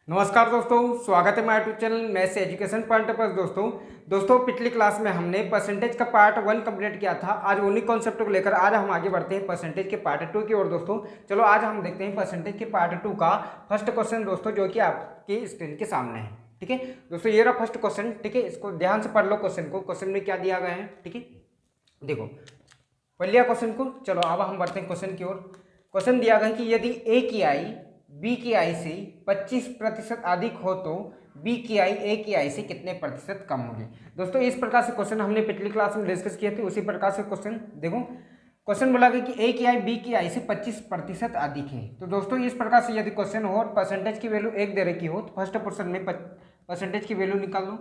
नमस्कार दोस्तों, स्वागत है मेरे YouTube channel maths education point पर। दोस्तों पिछली क्लास में हमने परसेंटेज का पार्ट 1 कंप्लीट किया था। आज उन्हीं कॉन्सेप्ट को लेकर आज हम आगे बढ़ते हैं परसेंटेज के पार्ट 2 की ओर। दोस्तों चलो आज हम देखते हैं परसेंटेज के पार्ट 2 का फर्स्ट क्वेश्चन दोस्तों, जो कि आपकी स्क्रीन के सामने है। ठीक है दोस्तों, ये रहा फर्स्ट क्वेश्चन। ठीक है, इसको ध्यान से पढ़ लो क्वेश्चन को। क्वेश्चन में क्या दिया गया है, ठीक है, देखो पढ़ लिया क्वेश्चन को। चलो अब हम बढ़ते हैं क्वेश्चन की ओर। क्वेश्चन दिया गया कि यदि ए की आई बी की आई से 25% अधिक हो तो बी की आई ए की आई से कितने प्रतिशत कम होगी। दोस्तों इस प्रकार से क्वेश्चन हमने पिछली क्लास में डिस्कस किए थे। उसी प्रकार से क्वेश्चन देखो, क्वेश्चन बोला गया कि ए की आई बी की आई से 25% अधिक है। तो दोस्तों इस प्रकार से यदि क्वेश्चन हो और परसेंटेज की वैल्यू 1 दे रखी हो तो फर्स्ट पोर्शन में परसेंटेज की वैल्यू निकाल लो।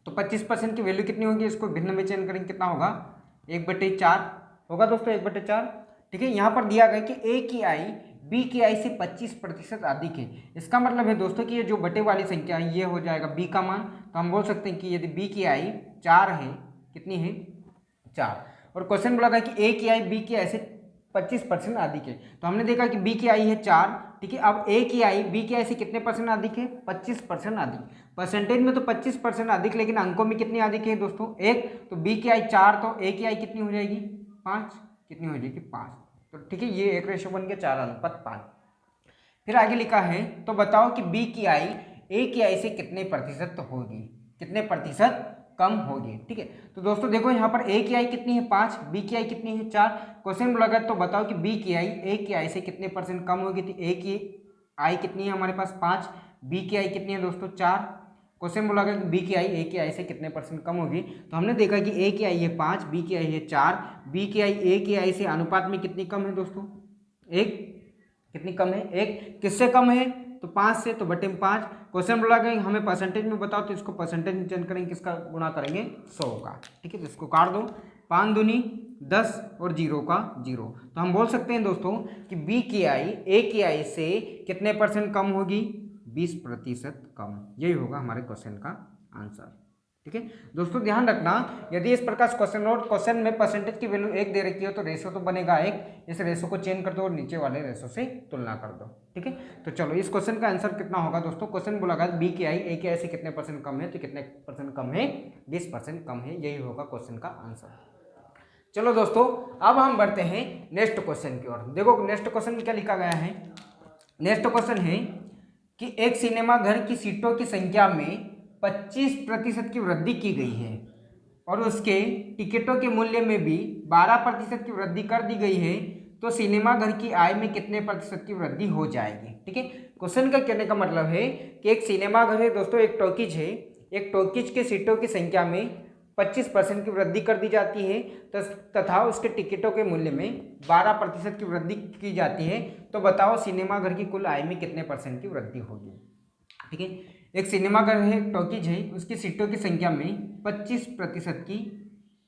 तो 25% की वैल्यू कितनी होगी, इसको भिन्न में चेंज करेंगे, कितना होगा 1/4 होगा दोस्तों, 1/4। ठीक है, यहाँ पर दिया गया कि ए की आई बी की आई से 25% अधिक है। इसका मतलब है दोस्तों कि ये जो बटे वाली संख्या है ये हो जाएगा बी का मान। तो हम बोल सकते हैं कि यदि बी की आई 4 है, कितनी है 4, और क्वेश्चन बोला गया कि ए की आई बी की आई से 25% अधिक है। तो हमने देखा कि बी की आई है 4, ठीक है। अब ए की आई बी की आई से कितने परसेंट अधिक है, 25% अधिक। परसेंटेज में तो 25% अधिक, लेकिन अंकों में कितनी अधिक है दोस्तों, 1। तो बी की आई 4, तो ए की आई कितनी हो जाएगी 5, कितनी हो जाएगी 5। तो ठीक है, ये एक रेशो बन गया 4:5। फिर आगे लिखा है, तो बताओ कि बी की आई ए की आई से कितने प्रतिशत होगी, कितने प्रतिशत कम होगी। ठीक है, तो दोस्तों देखो यहाँ पर ए की आई कितनी है 5, बी की आई कितनी है 4। क्वेश्चन बोला गया तो बताओ कि बी की आई ए की आई से कितने परसेंट कम होगी। तो ए की आई कितनी है हमारे पास 5, बी की आई कितनी है दोस्तों 4। क्वेश्चन बोला गया कि बी की आई ए की आई से कितने परसेंट कम होगी। तो हमने देखा कि ए की आई है 5, बी की आई है 4, बी की आई ए की आई से अनुपात में कितनी कम है दोस्तों, 1। कितनी कम है, 1। किससे कम है, तो 5 से, तो बटे में 5। क्वेश्चन बोला गया हमें परसेंटेज में बताओ, तो इसको परसेंटेज में चेंज करेंगे, किसका गुणा करेंगे 100 का। ठीक है, तो इसको काट दो, 5 दूनी 10 और 0 का 0। तो हम बोल सकते हैं दोस्तों कि बी की आई ए की आई से कितने परसेंट कम होगी, 20% कम। यही होगा हमारे क्वेश्चन का आंसर। ठीक है दोस्तों, ध्यान रखना यदि इस प्रकार से क्वेश्चन और क्वेश्चन में परसेंटेज की वैल्यू 1 दे रखी हो तो रेशो तो बनेगा 1। इस रेशो को चेंज कर दो और नीचे वाले रेशो से तुलना कर दो। ठीक है, तो चलो इस क्वेश्चन का आंसर कितना होगा दोस्तों। क्वेश्चन बोला गया बी की आई ए की आई से कितने परसेंट कम है, तो कितने परसेंट कम है, 20% कम है। यही होगा क्वेश्चन का आंसर। चलो दोस्तों अब हम बढ़ते हैं नेक्स्ट क्वेश्चन की ओर। देखो नेक्स्ट क्वेश्चन में क्या लिखा गया है। नेक्स्ट क्वेश्चन है कि एक सिनेमा घर की सीटों की संख्या में 25% की वृद्धि की गई है और उसके टिकटों के मूल्य में भी 12% की वृद्धि कर दी गई है, तो सिनेमा घर की आय में कितने प्रतिशत की वृद्धि हो जाएगी। ठीक है, क्वेश्चन का कहने का मतलब है कि एक सिनेमा घर है दोस्तों, एक टॉकीज है, एक टॉकीज के सीटों की संख्या में 25% की वृद्धि कर दी जाती है तथा उसके टिकटों के मूल्य में 12% की वृद्धि की जाती है। तो बताओ सिनेमा घर की कुल आय में कितने परसेंट की वृद्धि होगी। ठीक है, एक सिनेमा घर है, एक टॉकीज है, उसकी सीटों की संख्या में 25% की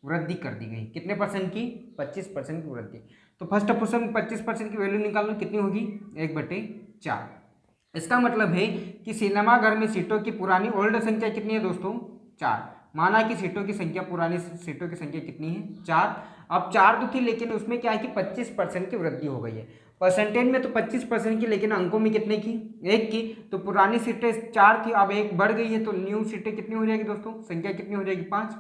वृद्धि कर दी गई। कितने परसेंट की, 25% की वृद्धि। तो फर्स्ट ऑप्शन में 25% की वैल्यू निकालना, कितनी होगी 1/4। इसका मतलब है कि सिनेमा घर में सीटों की पुरानी ओल्ड संख्या कितनी है दोस्तों, 4। माना कि सीटों की संख्या, पुरानी सीटों की संख्या कितनी है 4। अब 4 तो थी, लेकिन उसमें क्या है कि 25% की वृद्धि हो गई है। परसेंटेज में तो 25% की, लेकिन अंकों में कितने की, 1 की। तो पुरानी सीटें 4 थी, अब 1 बढ़ गई है, तो न्यू सीटें कितनी हो जाएगी दोस्तों, संख्या कितनी हो जाएगी 5।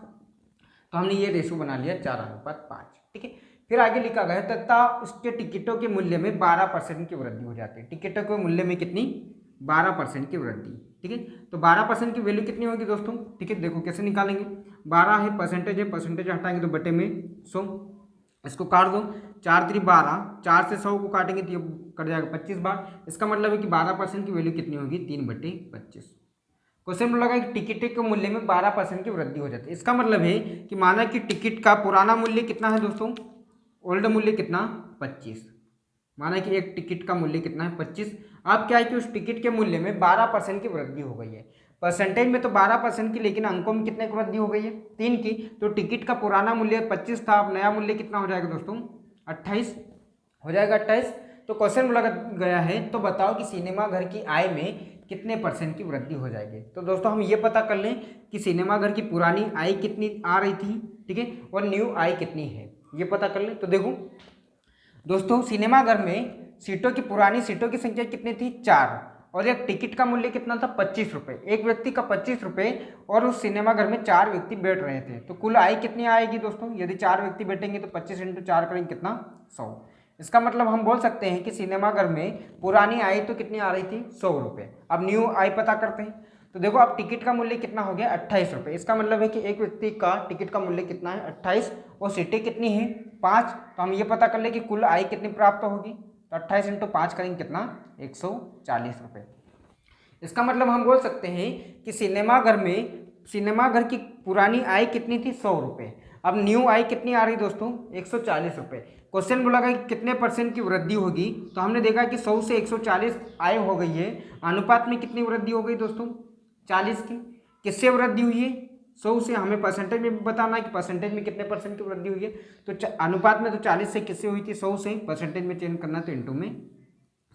तो हमने ये रेशो बना लिया 4:5। ठीक है, फिर आगे लिखा गया तथा उसके टिकटों के मूल्य में 12% की वृद्धि हो जाती है। टिकटों के मूल्य में कितनी, 12% की वृद्धि। ठीक है, तो 12% की वैल्यू कितनी होगी दोस्तों। ठीक है, देखो कैसे निकालेंगे, 12 है, परसेंटेज हटाएंगे तो बटे में 100। इसको काट दो, 4×3=12, 4 से 100 को काटेंगे तो ये कट जाएगा 25 बार। इसका मतलब है कि 12% की वैल्यू कितनी होगी, 3/25। क्वेश्चन में लगा कि टिकट के मूल्य में 12% की वृद्धि हो जाती है। इसका मतलब है कि माना कि टिकट का पुराना मूल्य कितना है दोस्तों, ओल्ड मूल्य कितना 25। माना कि एक टिकट का मूल्य कितना है 25। अब क्या है कि उस टिकट के मूल्य में 12% की वृद्धि हो गई है। परसेंटेज में तो 12% की, लेकिन अंकों में कितने की वृद्धि हो गई है, 3 की। तो टिकट का पुराना मूल्य 25 था, अब नया मूल्य कितना हो जाएगा दोस्तों, 28 हो जाएगा, 28। तो क्वेश्चन बोला गया है तो बताओ कि सिनेमा घर की आय में कितने परसेंट की वृद्धि हो जाएगी। तो दोस्तों हम ये पता कर लें कि सिनेमा घर की पुरानी आय कितनी आ रही थी, ठीक है, और न्यू आय कितनी है, ये पता कर लें। तो देखो दोस्तों सिनेमा घर में सीटों की, पुरानी सीटों की संख्या कितनी थी 4, और एक टिकट का मूल्य कितना था 25 रुपये, एक व्यक्ति का 25 रुपये, और उस सिनेमाघर में 4 व्यक्ति बैठ रहे थे, तो कुल आय कितनी आएगी दोस्तों? यदि 4 व्यक्ति बैठेंगे तो 25 × 4 करेंगे कितना? 100। इसका मतलब हम बोल सकते हैं कि सिनेमाघर में पुरानी आय तो कितनी आ रही थी? 100 रुपये। अब न्यू आय पता करते हैं। तो देखो अब टिकट का मूल्य कितना हो गया? 28 रुपये। इसका मतलब है कि एक व्यक्ति का टिकट का मूल्य कितना है? 28, और सीटें कितनी है? 5। तो हम ये पता कर ले कि कुल आय कितनी प्राप्त होगी, तो 28 × 5 करेंगे कितना? 140 रुपये। इसका मतलब हम बोल सकते हैं कि सिनेमाघर की पुरानी आय कितनी थी? 100 रुपये। अब न्यू आय कितनी आ रही दोस्तों? 140 रुपये। क्वेश्चन बोला गया कि कितने % की वृद्धि होगी, तो हमने देखा कि 100 से 140 आय हो गई है, अनुपात में कितनी वृद्धि हो गई दोस्तों? 40 की। किससे वृद्धि हुई है? 100 से। हमें परसेंटेज में बताना है कि परसेंटेज में कितने % की वृद्धि हुई है, तो अनुपात में तो 40 से किससे हुई थी? 100 से। परसेंटेज में चेंज करना तो इंटू में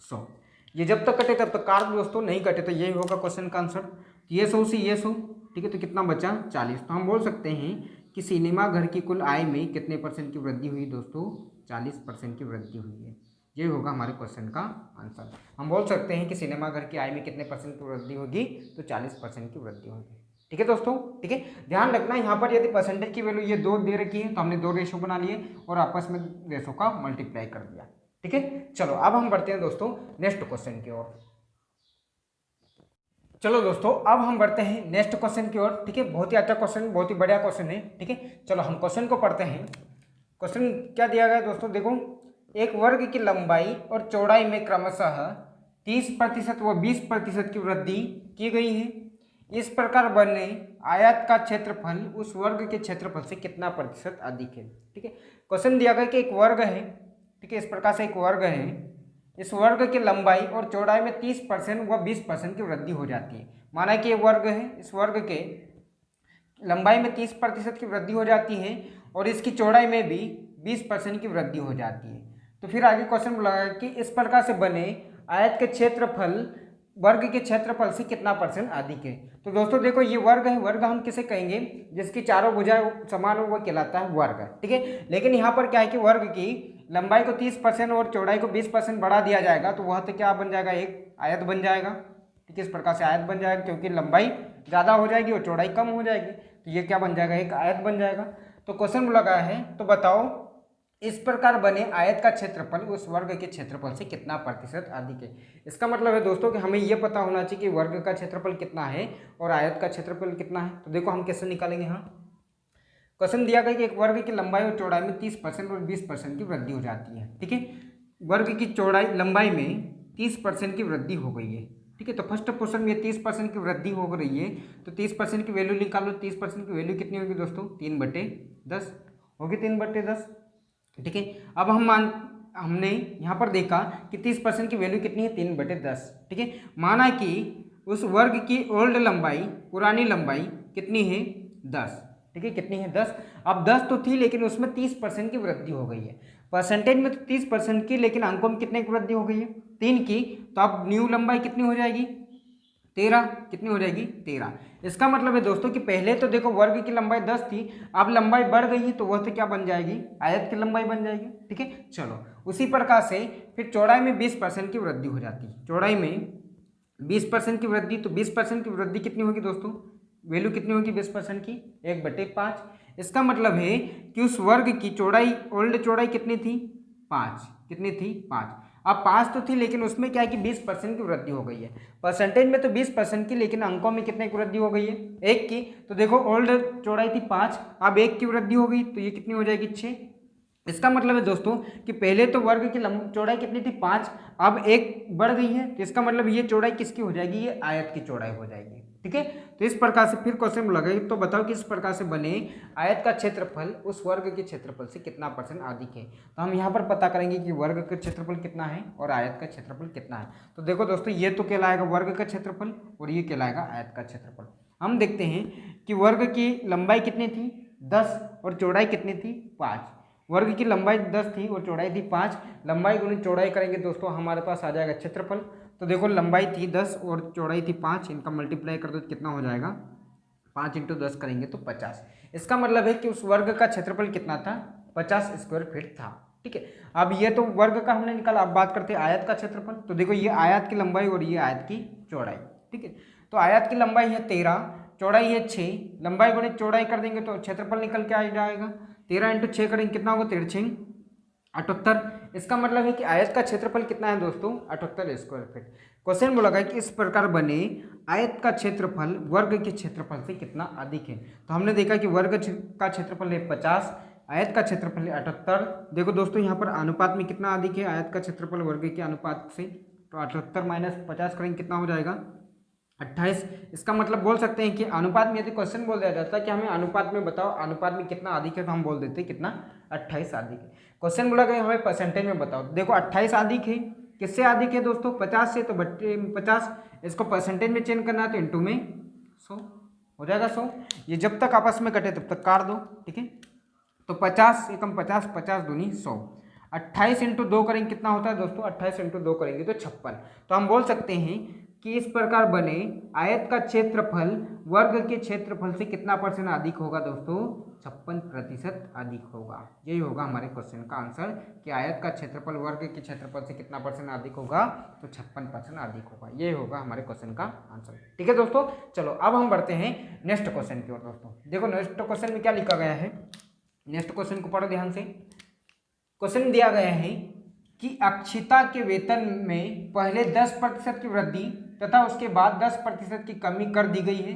100। ये जब तक कटे तब तक काट दो दोस्तों, नहीं कटे तो यही होगा क्वेश्चन का आंसर। ये 100 से ये 100, ठीक है, तो कितना बचा? 40। तो हम बोल सकते हैं कि सिनेमाघर की कुल आय में कितने % की वृद्धि हुई दोस्तों? 40% की वृद्धि हुई है। ये होगा हमारे क्वेश्चन का आंसर। हम बोल सकते हैं कि सिनेमाघर की आय में कितने % की वृद्धि होगी, तो 40% की वृद्धि होगी। ठीक है दोस्तों, ठीक है, ध्यान रखना यहाँ पर यदि परसेंटेज की वैल्यू ये 2 दे रखी है तो हमने 2 रेशो बना लिए और आपस में रेशो का मल्टीप्लाई कर दिया। ठीक है, चलो अब हम बढ़ते हैं दोस्तों नेक्स्ट क्वेश्चन की ओर। चलो दोस्तों अब हम बढ़ते हैं नेक्स्ट क्वेश्चन की ओर। ठीक है, बहुत ही अच्छा क्वेश्चन, बहुत ही बढ़िया क्वेश्चन है। ठीक है, चलो हम क्वेश्चन को पढ़ते हैं। क्वेश्चन क्या दिया गया दोस्तों? देखो, एक वर्ग की लंबाई और चौड़ाई में क्रमशः 30% व 20% की वृद्धि की गई है। इस प्रकार बने आयत का क्षेत्रफल उस वर्ग के क्षेत्रफल से कितना प्रतिशत अधिक है। ठीक है, क्वेश्चन दिया गया कि एक वर्ग है, ठीक है, इस प्रकार से एक वर्ग है, इस वर्ग की लंबाई और चौड़ाई में 30% व 20% की वृद्धि हो जाती है। माना कि ये वर्ग है, इस वर्ग के लंबाई में 30% की वृद्धि हो जाती है और इसकी चौड़ाई में भी 20% की वृद्धि हो जाती है। तो फिर आगे क्वेश्चन बोला है कि इस प्रकार से बने आयत के क्षेत्रफल वर्ग के क्षेत्रफल से कितना % अधिक है। तो दोस्तों देखो, ये वर्ग है, वर्ग हम किसे कहेंगे? जिसकी चारों भुजाएं समान हो वह कहलाता है वर्ग। ठीक है, लेकिन यहाँ पर क्या है कि वर्ग की लंबाई को 30% और चौड़ाई को 20% बढ़ा दिया जाएगा, तो वह तो क्या बन जाएगा? एक आयत बन जाएगा। ठीक है, इस प्रकार से आयत बन जाएगा, क्योंकि लंबाई ज़्यादा हो जाएगी और चौड़ाई कम हो जाएगी, तो ये क्या बन जाएगा? एक आयत बन जाएगा। तो क्वेश्चन लगा है, तो बताओ इस प्रकार बने आयत का क्षेत्रफल उस वर्ग के क्षेत्रफल से कितना % अधिक है। इसका मतलब है दोस्तों कि हमें यह पता होना चाहिए कि वर्ग का क्षेत्रफल कितना है और आयत का क्षेत्रफल कितना है। तो देखो हम कैसे निकालेंगे। हाँ, क्वेश्चन दिया गया कि एक वर्ग की लंबाई और चौड़ाई में 30% और 20% की वृद्धि हो जाती है। ठीक है, वर्ग की चौड़ाई लंबाई में 30% की वृद्धि हो गई है। ठीक है, तो फर्स्ट क्वेश्चन में 30% की वृद्धि हो रही है, तो 30% की वैल्यू निकालो। 30% की वैल्यू कितनी होगी दोस्तों? 3/10 होगी, 3/10। ठीक है, अब हमने यहाँ पर देखा कि 30% की वैल्यू कितनी है? 3/10। ठीक है, माना कि उस वर्ग की ओल्ड लंबाई, पुरानी लंबाई कितनी है? 10। ठीक है, कितनी है? 10। अब 10 तो थी, लेकिन उसमें 30% की वृद्धि हो गई है। परसेंटेज में तो 30% की, लेकिन अंकों में कितने की वृद्धि हो गई है? 3 की। तो अब न्यू लंबाई कितनी हो जाएगी? 13। कितनी हो जाएगी? 13। इसका मतलब है दोस्तों कि पहले तो देखो वर्ग की लंबाई 10 थी, अब लंबाई बढ़ गई है, तो वह तो क्या बन जाएगी? आयत की लंबाई बन जाएगी। ठीक है, चलो उसी प्रकार से फिर चौड़ाई में 20% की वृद्धि हो जाती है। चौड़ाई में 20% की वृद्धि, तो 20% की वृद्धि कितनी होगी दोस्तों? वैल्यू कितनी होगी 20% की? 1/5। इसका मतलब है कि उस वर्ग की चौड़ाई, ओल्ड चौड़ाई कितनी थी? 5। कितनी थी? 5। अब 5 तो थी, लेकिन उसमें क्या है कि 20% की वृद्धि हो गई है। परसेंटेज में तो 20% की, लेकिन अंकों में कितने की वृद्धि हो गई है? 1 की। तो देखो ओल्ड चौड़ाई थी 5, अब 1 की वृद्धि हो गई, तो ये कितनी हो जाएगी? 6। इसका मतलब है दोस्तों कि पहले तो वर्ग की चौड़ाई कितनी थी? 5, अब 1 बढ़ गई है, तो इसका मतलब ये चौड़ाई किसकी हो जाएगी? ये आयत की चौड़ाई हो जाएगी। ठीक है, तो इस प्रकार से फिर क्वेश्चन लगे, तो बताओ कि इस प्रकार से बने आयत का क्षेत्रफल उस वर्ग के क्षेत्रफल से कितना % अधिक है। तो हम यहाँ पर पता करेंगे कि वर्ग का क्षेत्रफल कितना है और आयत का क्षेत्रफल कितना है। तो देखो दोस्तों, ये तो कहलाएगा वर्ग का क्षेत्रफल और ये कहलाएगा आयत का क्षेत्रफल। हम देखते हैं कि वर्ग की लंबाई कितनी थी? 10 और चौड़ाई कितनी थी? 5। वर्ग की लंबाई 10 थी और चौड़ाई थी 5। लंबाई गुणित चौड़ाई करेंगे दोस्तों, हमारे पास आ जाएगा क्षेत्रफल। तो देखो लंबाई थी 10 और चौड़ाई थी 5, इनका मल्टीप्लाई कर दो तो कितना हो जाएगा? 5 × 10 करेंगे तो 50। इसका मतलब है कि उस वर्ग का क्षेत्रफल कितना था? 50 स्क्वायर फीट था। ठीक है। अब ये तो वर्ग का हमने निकाला, अब बात करते हैं आयत का क्षेत्रफल। तो देखो ये आयत की लंबाई और ये आयत की चौड़ाई, ठीक है। तो आयत की लंबाई है 13, चौड़ाई है 6, लंबाई गुणित चौड़ाई कर देंगे तो क्षेत्रफल निकल के आ जाएगा। 13 × 6 करेंगे कितना होगा, 13 × 78। इसका मतलब है कि आयत का क्षेत्रफल कितना है दोस्तों, 78 स्क्वायर फीट। क्वेश्चन बोला गया कि इस प्रकार बने आयत का क्षेत्रफल वर्ग के क्षेत्रफल से कितना अधिक है। तो हमने देखा कि वर्ग का क्षेत्रफल है 50, आयत का क्षेत्रफल है 78। देखो दोस्तों यहाँ पर अनुपात में कितना अधिक है आयत का क्षेत्रफल वर्ग के अनुपात से, तो 78 - 50 करेंगे कितना हो जाएगा, 28। इसका मतलब बोल सकते हैं कि अनुपात में, यदि क्वेश्चन बोल दिया जाता है कि हमें अनुपात में बताओ अनुपात में कितना अधिक है, तो हम बोल देते हैं कितना, 28 अधिक है। क्वेश्चन बोला गया हमें परसेंटेज में बताओ, देखो 28 अधिक है, किससे अधिक है दोस्तों, 50 से, तो 50 इसको परसेंटेज में चेंज करना है तो इंटू में 100 हो जाएगा 100। ये जब तक आपस में कटे तब तक काट दो, ठीक है। तो 50 एकम 50, 50 दूनी 100। 28 × 2 करेंगे कितना होता है दोस्तों, 28 × 2 करेंगे तो 56। तो हम बोल सकते हैं कि इस प्रकार बने आयत का क्षेत्रफल वर्ग के क्षेत्रफल से कितना परसेंट अधिक होगा दोस्तों, 56% अधिक होगा। यही होगा हमारे क्वेश्चन का आंसर कि आयत का क्षेत्रफल वर्ग के क्षेत्रफल से कितना परसेंट अधिक होगा, तो 56% अधिक होगा। यही होगा हमारे क्वेश्चन का आंसर, ठीक है दोस्तों। चलो अब हम बढ़ते हैं नेक्स्ट क्वेश्चन की ओर दोस्तों। देखो नेक्स्ट क्वेश्चन में क्या लिखा गया है, नेक्स्ट क्वेश्चन को पढ़ो ध्यान से। क्वेश्चन दिया गया है कि अक्षिता के वेतन में पहले 10% की वृद्धि तथा उसके बाद 10% की कमी कर दी गई है।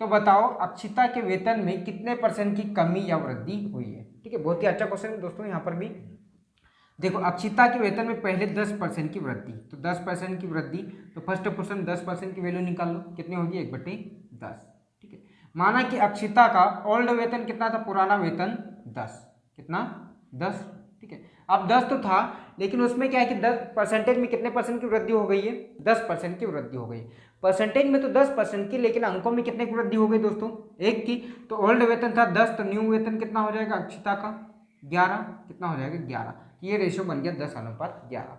तो बताओ अक्षिता के वेतन में कितने परसेंट की कमी या वृद्धि हुई है। ठीक है, बहुत ही अच्छा क्वेश्चन है दोस्तों। यहाँ पर भी देखो अक्षिता के वेतन में पहले 10% की वृद्धि, तो 10% की वृद्धि, तो फर्स्ट क्वेश्चन 10% की वैल्यू निकाल लो, कितनी होगी 1/10। ठीक है, माना कि अक्षिता का ओल्ड वेतन कितना था, पुराना वेतन 10, कितना 10। ठीक है, अब 10 तो था, लेकिन उसमें क्या है कि 10% में कितने परसेंट की वृद्धि हो गई है, 10% की वृद्धि हो गई। परसेंटेज में तो 10% की, लेकिन अंकों में कितने की वृद्धि हो गई दोस्तों, 1 की। तो ओल्ड वेतन था 10, तो न्यू वेतन कितना हो जाएगा अक्षिता का 11, कितना हो जाएगा 11। ये रेशियो बन गया 10:11।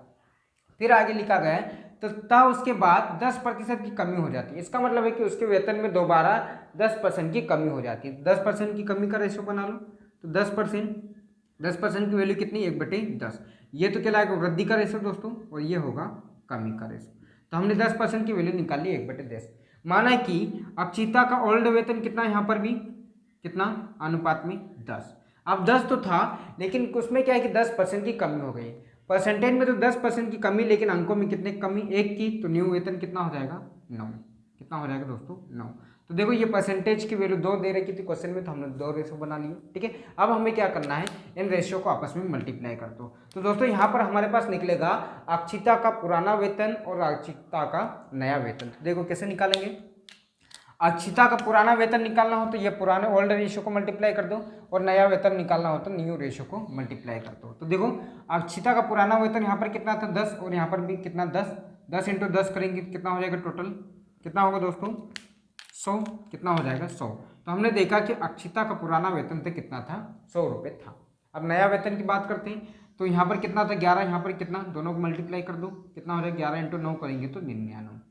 फिर आगे लिखा गया है तो उसके बाद 10% की कमी हो जाती है। इसका मतलब है कि उसके वेतन में दोबारा 10% की कमी हो जाती है। 10% की कमी का रेशियो बना लो, तो 10% की वैल्यू कितनी 1/10। ये तो कहलाएगा वृद्धि का रेशियो दोस्तों, और ये होगा कमी का रेशियो। तो हमने 10% की वैल्यू निकाल ली 1/10। माना कि अक्षिता का ओल्ड वेतन कितना, यहाँ पर भी कितना अनुपात में 10। अब 10 तो था, लेकिन उसमें क्या है कि 10% की कमी हो गई। परसेंटेज में तो 10% की कमी, लेकिन अंकों में कितने कमी 1 की। तो न्यू वेतन कितना हो जाएगा 9, कितना हो जाएगा दोस्तों 9। तो देखो ये परसेंटेज की वैल्यू 2 दे रखी थी क्वेश्चन में, तो हमने 2 रेशियो बना लिए। ठीक है, अब हमें क्या करना है, इन रेशियो को आपस में मल्टीप्लाई कर दो। तो दोस्तों यहाँ पर हमारे पास निकलेगा अक्षिता का पुराना वेतन और अक्षिता का नया वेतन। तो देखो कैसे निकालेंगे, अक्षिता का पुराना वेतन निकालना हो तो ये पुराने ओल्ड रेशियो को मल्टीप्लाई कर दो, और नया वेतन निकालना हो तो न्यू रेशियो को मल्टीप्लाई कर दो। तो देखो अक्षिता का पुराना वेतन यहाँ पर कितना था 10, और यहाँ पर भी कितना 10। 10 × 10 करेंगे कितना हो जाएगा, टोटल कितना होगा दोस्तों 100, कितना हो जाएगा 100। तो हमने देखा कि अक्षिता का पुराना वेतन तो कितना था 100 रुपये था। अब नया वेतन की बात करते हैं, तो यहाँ पर कितना था 11, यहाँ पर कितना, दोनों को मल्टीप्लाई कर दो, कितना हो जाएगा 11 × 9 करेंगे तो 99।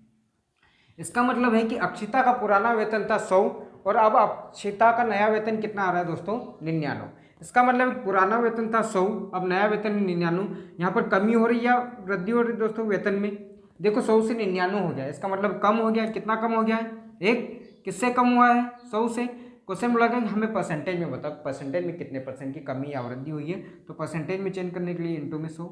इसका मतलब है कि अक्षिता का पुराना वेतन था 100, और अब अक्षिता का नया वेतन कितना आ रहा है दोस्तों 99। इसका मतलब पुराना वेतन था 100, अब नया वेतन 99। यहाँ पर कमी हो रही है वृद्धि हो रही है दोस्तों वेतन में। देखो 100 से 99 हो गया, इसका मतलब कम हो गया। कितना कम हो गया है, 1। किससे कम हुआ है 100 से। क्वेश्चन बोला गया हमें परसेंटेज में बताओ, परसेंटेज में कितने परसेंट की कमी या वृद्धि हुई है। तो परसेंटेज में चेंज करने के लिए इंटू में 100,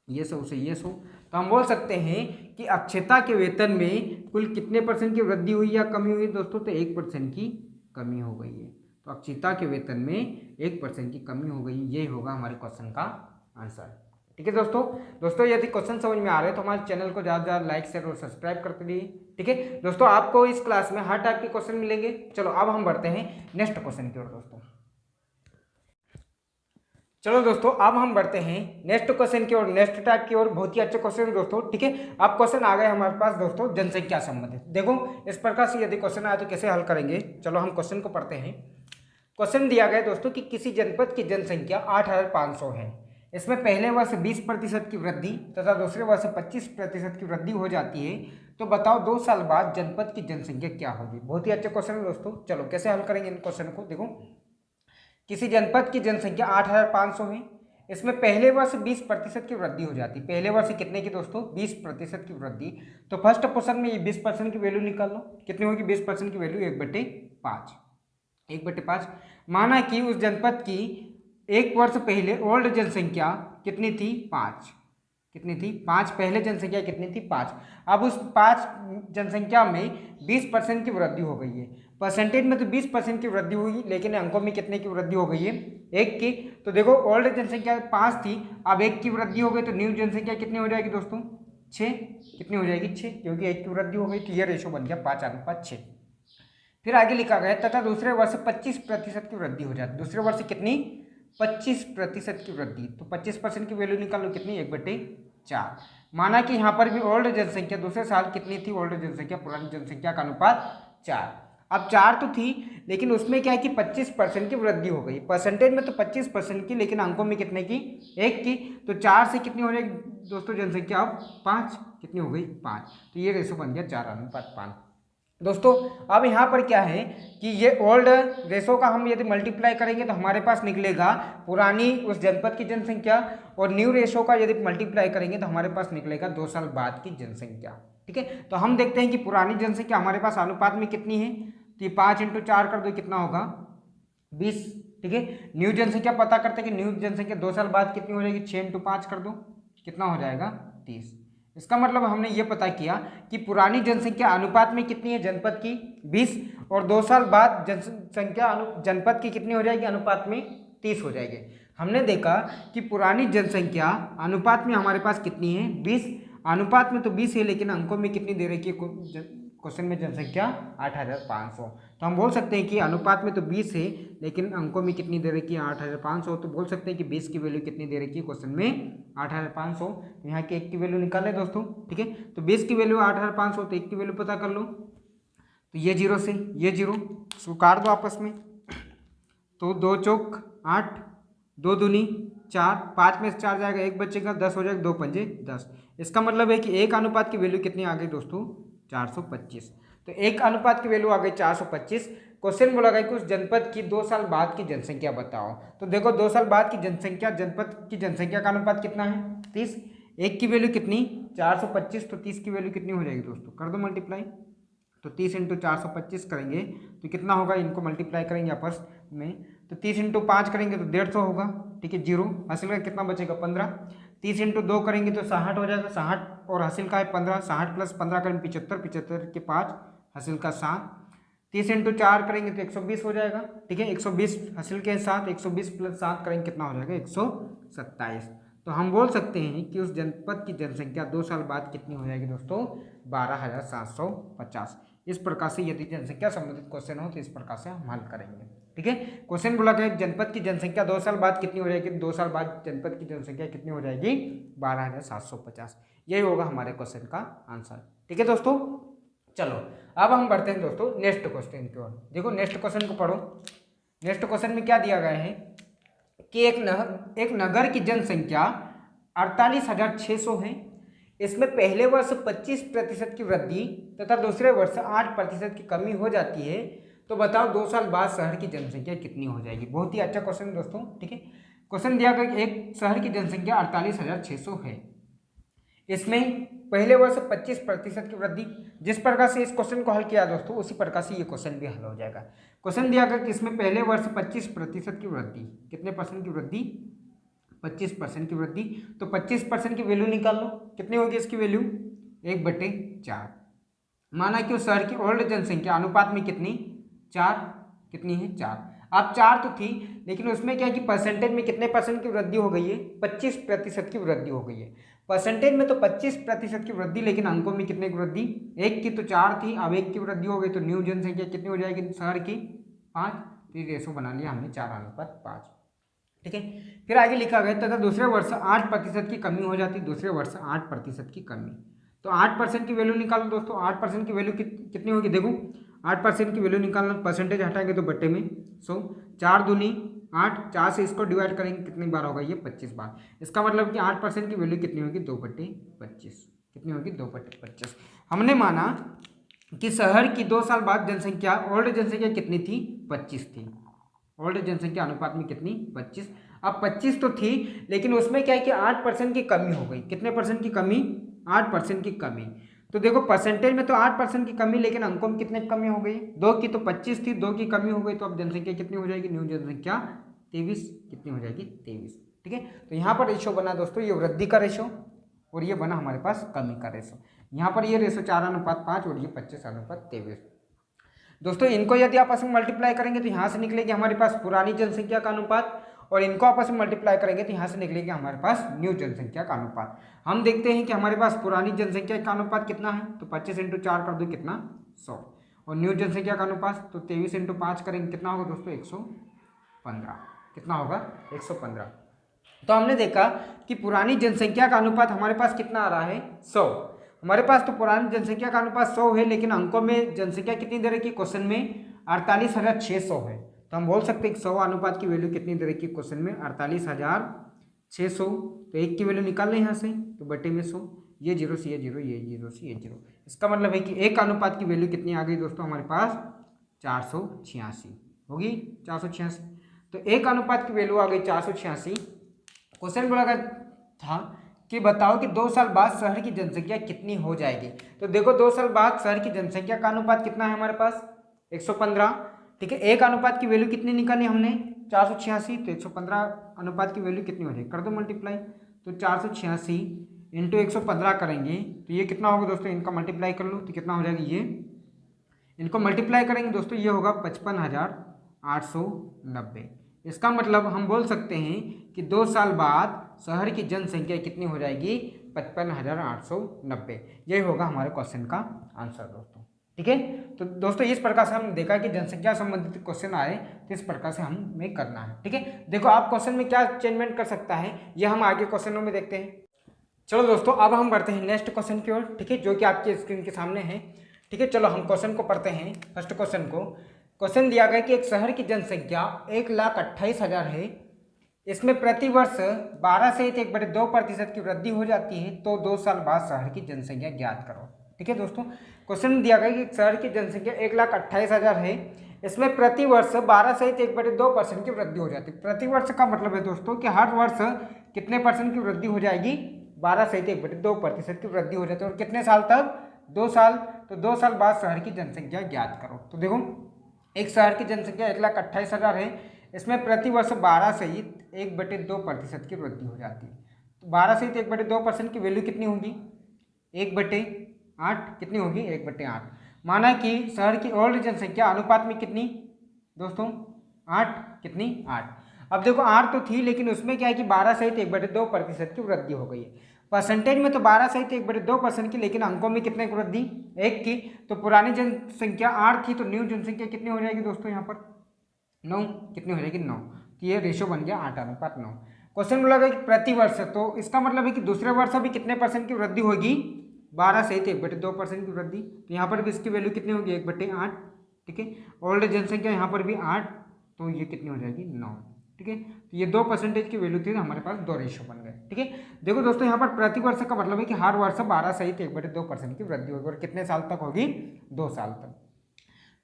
ये 100 से ये 100। तो हम बोल सकते हैं कि अक्षिता के वेतन में कुल कितने परसेंट की वृद्धि हुई या कमी हुई दोस्तों, तो 1% की कमी हो गई है। तो अक्षिता के वेतन में 1% की कमी हो गई, ये होगा हमारे क्वेश्चन का आंसर। ठीक है दोस्तों यदि क्वेश्चन समझ में आ रहे हैं तो हमारे चैनल को ज़्यादा से ज़्यादा लाइक शेयर और सब्सक्राइब करते रहिए। ठीक है दोस्तों, आपको इस क्लास में हर टाइप के क्वेश्चन मिलेंगे। चलो अब हम बढ़ते हैं नेक्स्ट क्वेश्चन की ओर दोस्तों। चलो दोस्तों अब हम बढ़ते हैं नेक्स्ट क्वेश्चन की ओर, नेक्स्ट टाइप की ओर। बहुत ही अच्छे क्वेश्चन दोस्तों। ठीक है, अब क्वेश्चन आ गए हमारे पास दोस्तों जनसंख्या संबंधित। देखो इस प्रकार से यदि क्वेश्चन आए तो कैसे हल करेंगे। चलो हम क्वेश्चन को पढ़ते हैं। क्वेश्चन दिया गया दोस्तों कि किसी जनपद की जनसंख्या 8500 है, इसमें पहले वर्ष 20% की वृद्धि तथा दूसरे वर्ष 25% की वृद्धि हो जाती है। तो बताओ 2 साल बाद जनपद की जनसंख्या क्या होगी। बहुत ही अच्छे क्वेश्चन है दोस्तों। चलो कैसे हल करेंगे इन क्वेश्चन को। देखो किसी जनपद की जनसंख्या 8500 है, इसमें पहले वर्ष 20% की वृद्धि हो जाती है। पहले वर्ष कितने की दोस्तों? 20% की वृद्धि। तो फर्स्ट पोर्शन में ये 20% की वैल्यू निकाल लो, कितनी होगी 20% की वैल्यू? 1/5। 1/5 माना कि उस जनपद की एक वर्ष पहले ओल्ड जनसंख्या कितनी थी? 5। कितनी थी? 5। पहले जनसंख्या कितनी थी? 5। अब उस 5 जनसंख्या में 20% की वृद्धि हो गई है। परसेंटेज में तो 20% की वृद्धि हुई, लेकिन अंकों में कितने की वृद्धि हो गई है? 1 की। तो देखो ओल्ड जनसंख्या 5 थी, अब 1 की वृद्धि हो गई, तो न्यू जनसंख्या कितनी हो जाएगी दोस्तों? 6। कितनी हो जाएगी? 6, क्योंकि 1 की वृद्धि हो गई, तो ये रेशो बन गया 5:6। फिर आगे लिखा गया तथा दूसरे वर्ष 25% की वृद्धि हो जाती है। दूसरे वर्ष कितनी? 25% की वृद्धि। तो 25% की वैल्यू निकालो, कितनी? 1/4। माना कि यहाँ पर भी ओल्ड जनसंख्या दूसरे साल कितनी थी? ओल्ड जनसंख्या पुरानी जनसंख्या का अनुपात 4। अब 4 तो थी, लेकिन उसमें क्या है कि 25% की वृद्धि हो गई। परसेंटेज में तो 25% की, लेकिन अंकों में कितने की? 1 की। तो 4 से कितनी हो जाएगी दोस्तों जनसंख्या? अब 5। कितनी हो गई? 5। तो ये रेशो बन गया 4:5। दोस्तों अब यहाँ पर क्या है कि ये ओल्ड रेशो का हम यदि मल्टीप्लाई करेंगे तो हमारे पास निकलेगा पुरानी उस जनपद की जनसंख्या, और न्यू रेशो का यदि मल्टीप्लाई करेंगे तो हमारे पास निकलेगा 2 साल बाद की जनसंख्या। ठीक है, तो हम देखते हैं कि पुरानी जनसंख्या हमारे पास अनुपात में कितनी है। तो ये 5 × 4 कर दो, कितना होगा? 20। ठीक है, न्यू जनसंख्या पता करते हैं कि न्यू जनसंख्या 2 साल बाद कितनी हो जाएगी? 6 × 5 कर दो, कितना हो जाएगा? 30। इसका मतलब हमने ये पता किया कि पुरानी जनसंख्या अनुपात में कितनी है जनपद की? 20, और 2 साल बाद जनसंख्या जनपद की कितनी हो जाएगी अनुपात में? 30 हो जाएगी। हमने देखा कि पुरानी जनसंख्या अनुपात में हमारे पास कितनी है? 20। अनुपात में तो 20 है, लेकिन अंकों में कितनी दे रखी है क्वेश्चन में? जनसंख्या 8,500। तो हम बोल सकते हैं कि अनुपात में तो 20 है, लेकिन अंकों में कितनी दे रखी है? 8,500। तो बोल सकते हैं कि 20 की वैल्यू कितनी दे रखी है क्वेश्चन में? 8,500। तो यहाँ की 1 की वैल्यू निकाल लें दोस्तों। ठीक है, तो 20 की वैल्यू 8,500, तो 1 की वैल्यू पता कर लो। तो ये 0 से ये 0 इसको काट दो आपस में, तो 2 चौक 8, 2 दूनी 4, 5 में से 4 जाएगा, 1 बचेगा, 10 हो जाएगा, 2 पंजे 10। इसका मतलब है कि एक अनुपात की वैल्यू कितनी आ गई दोस्तों? 425। तो एक अनुपात की वैल्यू आ गई 425। क्वेश्चन बोला गया कि उस जनपद की 2 साल बाद की जनसंख्या बताओ। तो देखो 2 साल बाद की जनसंख्या, जनपद की जनसंख्या का अनुपात कितना है? 30। एक की वैल्यू कितनी? 425। तो 30 की वैल्यू कितनी हो जाएगी दोस्तों? कर दो मल्टीप्लाई। तो 30 × 425 करेंगे तो कितना होगा? इनको मल्टीप्लाई करेंगे आपस में, तो 30 × 5 करेंगे तो 150 होगा। ठीक है, 0 हासिल का कितना बचेगा? 15। 30 × 2 करेंगे तो 60 हो जाएगा, 60 और हासिल का है 15, 60 + 15 करेंगे 75, 75 के 5 हासिल का 7। 30 × 4 करेंगे तो 120 हो जाएगा। ठीक है, 120 हासिल के 7, 120 + 7 करेंगे कितना हो जाएगा? 127। तो हम बोल सकते हैं कि उस जनपद की जनसंख्या 2 साल बाद कितनी हो जाएगी दोस्तों? 12,750। इस प्रकार से यदि जनसंख्या संबंधित क्वेश्चन हो तो इस प्रकार से हम हल करेंगे। ठीक है, क्वेश्चन बोला गया जनपद की जनसंख्या 2 साल बाद कितनी हो जाएगी? 2 साल बाद जनपद की जनसंख्या कितनी हो जाएगी? 12,750। यही होगा हमारे क्वेश्चन का आंसर। ठीक है दोस्तों, चलो अब हम बढ़ते हैं दोस्तों नेक्स्ट क्वेश्चन की ओर। देखो नेक्स्ट क्वेश्चन को पढ़ो। नेक्स्ट क्वेश्चन में क्या दिया गया है कि एक नगर की जनसंख्या 48,600 है। इसमें पहले वर्ष 25% की वृद्धि तथा दूसरे वर्ष 8% की कमी हो जाती है। तो बताओ 2 साल बाद शहर की जनसंख्या कितनी हो जाएगी? बहुत ही अच्छा क्वेश्चन दोस्तों। ठीक है, क्वेश्चन दिया गया कि एक शहर की जनसंख्या 48,600 है, इसमें पहले वर्ष 25% की वृद्धि। जिस प्रकार से इस क्वेश्चन को हल किया दोस्तों, उसी प्रकार से ये क्वेश्चन भी हल हो जाएगा। क्वेश्चन दिया गया कि इसमें पहले वर्ष 25% की वृद्धि, कितने परसेंट की वृद्धि? 25% की वृद्धि। तो 25% की वैल्यू निकाल लो, कितनी होगी इसकी वैल्यू? 1/4। माना कि उस शहर की ओल्ड जनसंख्या अनुपात में कितनी? 4। कितनी है? 4। अब 4 तो थी, लेकिन उसमें क्या है कि परसेंटेज में कितने परसेंट की वृद्धि हो गई है? 25% की वृद्धि हो गई है। परसेंटेज में तो 25% की वृद्धि, लेकिन अंकों में कितने की वृद्धि? 1 की। तो 4 थी, अब 1 की वृद्धि हो गई, तो न्यू जनसंख्या कितनी हो जाएगी शहर की? 5। तो ये रेशो बना लिया हमने 4:5। ठीक है, फिर आगे लिखा गया तथा दूसरे वर्ष 8% की कमी हो जाती, दूसरे वर्ष 8% की कमी। तो 8% की वैल्यू निकालो दोस्तों। 8% की वैल्यू कितनी होगी? देखो 8% की वैल्यू निकालना, परसेंटेज हटाएंगे तो बट्टे में 100, 4 दूनी 8, 4 से इसको डिवाइड करेंगे कितनी बार होगा? ये 25 बार। इसका मतलब कि 8% की वैल्यू कितनी होगी? 2/25। कितनी होगी? 2/25। हमने माना कि शहर की 2 साल बाद जनसंख्या, ओल्ड जनसंख्या कितनी थी? 25 थी। ओल्ड जनसंख्या अनुपात में कितनी? 25। अब 25 तो थी, लेकिन उसमें क्या है कि 8% की कमी हो गई। कितने परसेंट की कमी? 8% की कमी। तो देखो परसेंटेज में तो 8% की कमी, लेकिन अंकों में कितने की कमी हो गई? 2 की। तो 25 थी, 2 की कमी हो गई, तो अब जनसंख्या कितनी हो जाएगी? न्यू जनसंख्या 23। कितनी हो जाएगी? 23। ठीक है, तो यहाँ पर रेशो बना दोस्तों, ये वृद्धि का रेशो और ये बना हमारे पास कमी का रेशो। यहाँ पर ये रेशो 4:5 और ये 25:23। दोस्तों इनको यदि आपस में मल्टीप्लाई करेंगे तो यहाँ से निकलेगी हमारे पास पुरानी जनसंख्या का अनुपात, और इनको आपस में मल्टीप्लाई करेंगे तो यहाँ से निकलेगी हमारे पास न्यू जनसंख्या का अनुपात। हम देखते हैं कि हमारे पास पुरानी जनसंख्या का अनुपात कितना है, तो 25 × 4 कर दो कितना? 100। और न्यू जनसंख्या का अनुपात तो 23 × 5 करेंगे कितना होगा दोस्तों? 115। कितना होगा? 115। तो हमने देखा कि पुरानी जनसंख्या का अनुपात हमारे पास कितना आ रहा है? 100। हमारे पास तो पुरानी जनसंख्या का अनुपात 100 है, लेकिन अंकों में जनसंख्या कितनी दे रखी है क्वेश्चन में? 48,600 है। तो हम बोल सकते हैं कि 100 अनुपात की वैल्यू कितनी दे रखी है क्वेश्चन में? 48,600। तो एक की वैल्यू निकाल लें यहाँ से, तो बटे में 100, ये 0 से ये 0, ये 0 से ये 0। इसका मतलब है कि एक अनुपात की वैल्यू कितनी आ गई दोस्तों हमारे पास? 486 होगी, 486। तो एक अनुपात की वैल्यू आ गई 486। क्वेश्चन बोला गया था कि बताओ कि 2 साल बाद शहर की जनसंख्या कितनी हो जाएगी। तो देखो 2 साल बाद शहर की जनसंख्या का अनुपात कितना है हमारे पास? 115। ठीक है, एक अनुपात की वैल्यू कितनी निकाली हमने? 486। तो 115 अनुपात की वैल्यू कितनी हो जाएगी? कर दो मल्टीप्लाई। तो 486 × 115 करेंगे तो ये कितना होगा दोस्तों? इनका मल्टीप्लाई कर लो तो कितना हो जाएगा? ये इनको मल्टीप्लाई करेंगे दोस्तों, ये होगा 55,890। इसका मतलब हम बोल सकते हैं कि 2 साल बाद शहर की जनसंख्या कितनी हो जाएगी? 55,890। यही होगा हमारे क्वेश्चन का आंसर दोस्तों। ठीक है, तो दोस्तों इस प्रकार से हमने देखा कि जनसंख्या संबंधित क्वेश्चन आए तो इस प्रकार से हमें करना है। ठीक है, देखो आप क्वेश्चन में क्या चेंजमेंट कर सकता है ये हम आगे क्वेश्चनों में देखते हैं। चलो दोस्तों अब हम बढ़ते हैं नेक्स्ट क्वेश्चन की ओर। ठीक है, जो कि आपकी स्क्रीन के सामने है। ठीक है, चलो हम क्वेश्चन को पढ़ते हैं। फर्स्ट क्वेश्चन को, क्वेश्चन दिया गया कि एक शहर की जनसंख्या 1,28,000 है, इसमें प्रति वर्ष 12 से 1/2% की वृद्धि हो जाती है, तो 2 साल बाद शहर की जनसंख्या ज्ञात करो। ठीक है दोस्तों, क्वेश्चन दिया गया कि शहर की जनसंख्या 1,28,000 है, इसमें प्रति वर्ष 12 से 1/2% की वृद्धि हो जाती है। प्रति वर्ष का मतलब है दोस्तों कि हर वर्ष कितने परसेंट की वृद्धि हो जाएगी? 12 से 1/2% की वृद्धि हो जाती है। और कितने साल तक? 2 साल। तो 2 साल बाद शहर की जनसंख्या ज्ञात करो। तो देखो एक शहर की जनसंख्या 1,28,000 है, इसमें प्रति वर्ष 12 सहित 1/2% की वृद्धि हो जाती है। तो 12 सहित 1/2% की वैल्यू कितनी होगी? 1/8। कितनी होगी? 1/8। माना कि शहर की ओल्ड जनसंख्या अनुपात में कितनी दोस्तों? 8। कितनी? 8। अब देखो 8 तो थी, लेकिन उसमें क्या है कि 12 सहित 1/2% की वृद्धि हो गई है। परसेंटेज में तो 12 सहित 1/2% की, लेकिन अंकों में कितने की वृद्धि? 1 की। तो पुरानी जनसंख्या 8 थी, तो न्यू जनसंख्या कितनी हो जाएगी दोस्तों? यहाँ पर 9। कितनी हो जाएगी? 9। तो ये रेशो बन गया 8:9। क्वेश्चन बोला गया कि प्रति वर्ष, तो इसका मतलब है कि दूसरे वर्ष भी कितने परसेंट की वृद्धि होगी? 12 सहित 1/2% की वृद्धि। तो यहाँ पर भी इसकी वैल्यू कितनी होगी? 1/8। ठीक है, ओल्ड जनसंख्या यहाँ पर भी 8, तो ये कितनी हो जाएगी? 9। ठीक है, तो ये 2% की वैल्यू थी, तो हमारे पास 2 रेशो बन गए। ठीक है, देखो दोस्तों यहाँ पर प्रति वर्ष का मतलब है कि हर वर्ष 12 सहित 1/2% की वृद्धि होगी, और कितने साल तक होगी? 2 साल तक।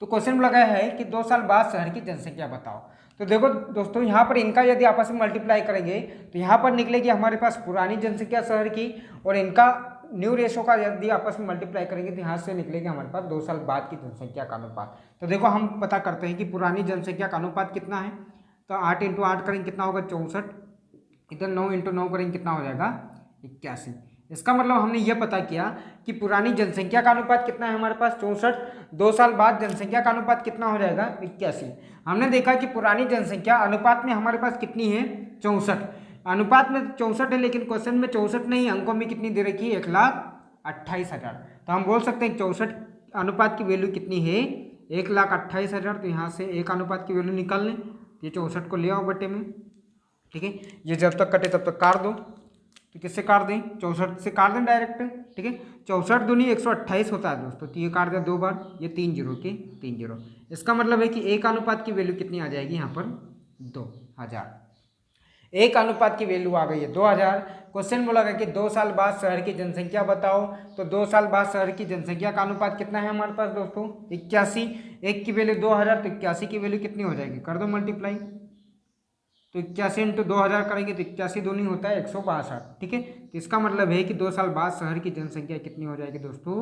तो क्वेश्चन लगा है कि 2 साल बाद शहर की जनसंख्या बताओ। तो देखो दोस्तों यहाँ पर इनका यदि आपस में मल्टीप्लाई करेंगे तो यहाँ पर निकलेगी हमारे पास पुरानी जनसंख्या शहर की, और इनका न्यू रेशो का यदि आपस में मल्टीप्लाई करेंगे तो यहाँ से निकलेगी हमारे पास 2 साल बाद की जनसंख्या का अनुपात। तो देखो हम पता करते हैं कि पुरानी जनसंख्या का अनुपात कितना है। तो 8 × 8 करेंगे कितना होगा? 64। इधर 9 × 9 करेंगे कितना हो जाएगा? 81। इसका मतलब हमने ये पता किया कि पुरानी जनसंख्या का अनुपात कितना है हमारे पास? 64। 2 साल बाद जनसंख्या का अनुपात कितना हो जाएगा? 81। हमने देखा कि पुरानी जनसंख्या अनुपात में हमारे पास कितनी है? 64। अनुपात में 64 है, लेकिन क्वेश्चन में 64 नहीं, अंकों में कितनी दे रखी है? 1,28,000। तो हम बोल सकते हैं 64 अनुपात की वैल्यू कितनी है? 1,28,000। तो यहाँ से एक अनुपात की वैल्यू निकाल लें, ये 64 को ले आओ बटे में। ठीक है, ये जब तक कटे तब तक काट दो। तो किससे काट दें? 64 से काट दें डायरेक्ट। ठीक है, 64 दूनी 128 होता है दोस्तों, तो ये काट दिया 2 बार, ये 3 0 के 3 0। इसका मतलब है कि एक अनुपात की वैल्यू कितनी आ जाएगी यहाँ पर? 2000। एक अनुपात की वैल्यू आ गई है 2000। क्वेश्चन बोला गया कि 2 साल बाद शहर की जनसंख्या बताओ। तो 2 साल बाद शहर की जनसंख्या का अनुपात कितना है हमारे पास दोस्तों? 81। एक की वैल्यू 2000, तो 81 की वैल्यू कितनी हो जाएगी? कर दो मल्टीप्लाई। तो 81 इंटू 2000 करेंगे तो 81 दूनी होता है 162। ठीक है, तो इसका मतलब है कि 2 साल बाद शहर की जनसंख्या कितनी हो जाएगी दोस्तों,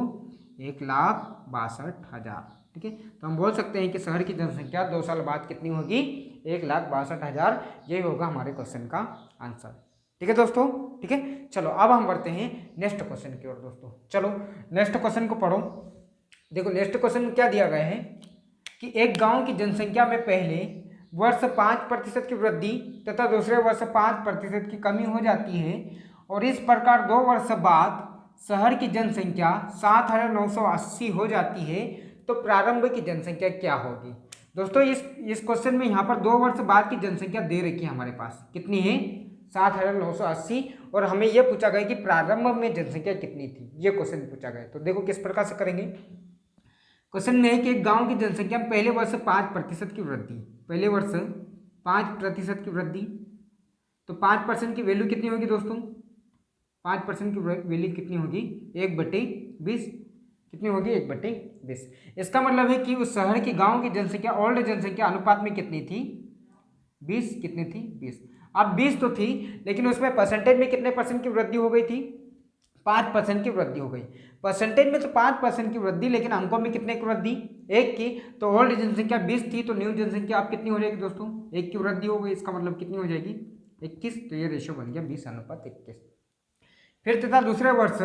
1,62,000। ठीक है, तो हम बोल सकते हैं कि शहर की जनसंख्या 2 साल बाद कितनी होगी, 1,62,000। यही होगा हमारे क्वेश्चन का आंसर। ठीक है दोस्तों, ठीक है। चलो अब हम बढ़ते हैं नेक्स्ट क्वेश्चन की ओर दोस्तों। चलो नेक्स्ट क्वेश्चन को पढ़ो। देखो नेक्स्ट क्वेश्चन में क्या दिया गया है कि एक गांव की जनसंख्या में पहले वर्ष 5% की वृद्धि तथा दूसरे वर्ष 5% की कमी हो जाती है और इस प्रकार 2 वर्ष बाद शहर की जनसंख्या 7,980 हो जाती है, तो प्रारंभ की जनसंख्या क्या होगी। दोस्तों इस क्वेश्चन में यहाँ पर 2 वर्ष बाद की जनसंख्या दे रखी है हमारे पास, कितनी है, 7,980। और हमें यह पूछा गया कि प्रारंभ में जनसंख्या कितनी थी, ये क्वेश्चन पूछा गया। तो देखो किस प्रकार से करेंगे। क्वेश्चन में है कि एक गांव की जनसंख्या में पहले वर्ष 5% की वृद्धि, पहले वर्ष 5% की वृद्धि, तो 5% की वैल्यू कितनी होगी दोस्तों, 5% की वैल्यू कितनी होगी, 1/20। कितनी होगी, 1/20। इसका मतलब है कि उस शहर की गांव की जनसंख्या ओल्ड जनसंख्या अनुपात में कितनी थी, 20। कितनी थी, 20। अब 20 तो थी, लेकिन उसमें परसेंटेज में कितने परसेंट की वृद्धि हो गई थी, 5% की वृद्धि हो गई। परसेंटेज में तो 5% की वृद्धि, लेकिन अंकों में कितने की वृद्धि, 1 की। तो ओल्ड जनसंख्या 20 थी, तो न्यू जनसंख्या आप कितनी हो जाएगी दोस्तों, 1 की वृद्धि हो गई। इसका मतलब कितनी हो जाएगी, 21। तो ये रेशियो बन गया 20:21। फिर तथा दूसरे वर्ष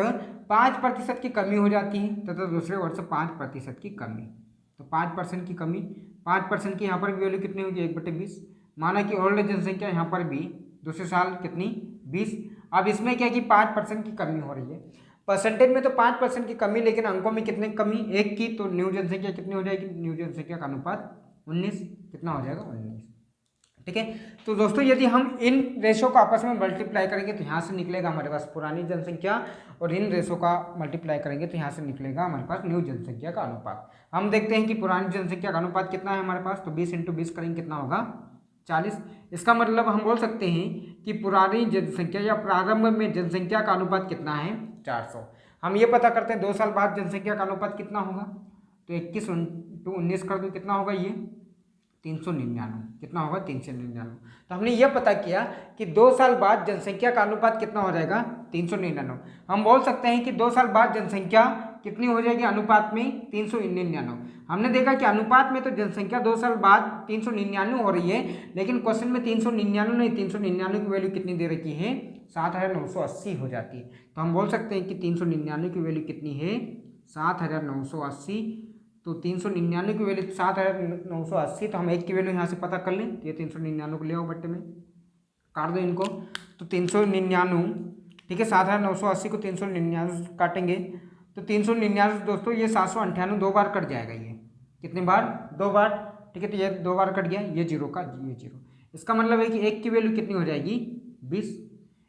5% की कमी हो जाती है, तथा दूसरे वर्ष 5% की कमी, तो 5% की कमी, 5% की यहाँ पर वैल्यू कितनी होगी, 1/20। माना कि ओल्ड जनसंख्या यहाँ पर भी दूसरे साल कितनी, 20। अब इसमें क्या कि 5% की कमी हो रही है, परसेंटेज में तो 5% की कमी, लेकिन अंकों में कितने कमी, 1 की। तो न्यू जनसंख्या कितनी हो जाएगी, न्यू जनसंख्या का अनुपात 19। कितना हो जाएगा, 19। ठीक है, तो दोस्तों यदि हम इन रेशो को आपस में मल्टीप्लाई करेंगे तो यहाँ से निकलेगा हमारे पास पुरानी जनसंख्या, और इन रेशो का मल्टीप्लाई करेंगे तो यहाँ से निकलेगा हमारे पास न्यू जनसंख्या का अनुपात। हम देखते हैं कि पुरानी जनसंख्या का अनुपात कितना है हमारे पास, तो 20 × 20 करेंगे कितना होगा, 40। इसका मतलब हम बोल सकते हैं कि पुरानी जनसंख्या या प्रारंभ में जनसंख्या का अनुपात कितना है, 400। हम ये पता करते हैं 2 साल बाद जनसंख्या का अनुपात कितना होगा, तो 21 × 19 कर दो, कितना होगा ये, 399। कितना होगा, 399। तो हमने ये पता किया कि 2 साल बाद जनसंख्या का अनुपात कितना हो जाएगा, 399। हम बोल सकते हैं कि 2 साल बाद जनसंख्या कितनी हो जाएगी अनुपात में, 399। हमने देखा कि अनुपात में तो जनसंख्या 2 साल बाद 399 हो रही है, लेकिन क्वेश्चन में 399 नहीं, 399 की वैल्यू कितनी दे रखी है, 7,980 हो जाती है। तो हम बोल सकते हैं कि 399 की वैल्यू कितनी है, 7,980। तो 399 की वैल्यू 7,980, तो हम 1 की वैल्यू यहाँ से पता कर लें। तो ये 399 को ले आओ बट्टे में, काट दो इनको। तो 399, ठीक है, 7,980 को 399 काटेंगे तो 399 दोस्तों ये 798 2 बार कट जाएगा। ये कितने बार, 2 बार। ठीक है, तो ये 2 बार कट गया, ये 0 का ये 0। इसका मतलब है कि 1 की वैल्यू कितनी हो जाएगी, 20।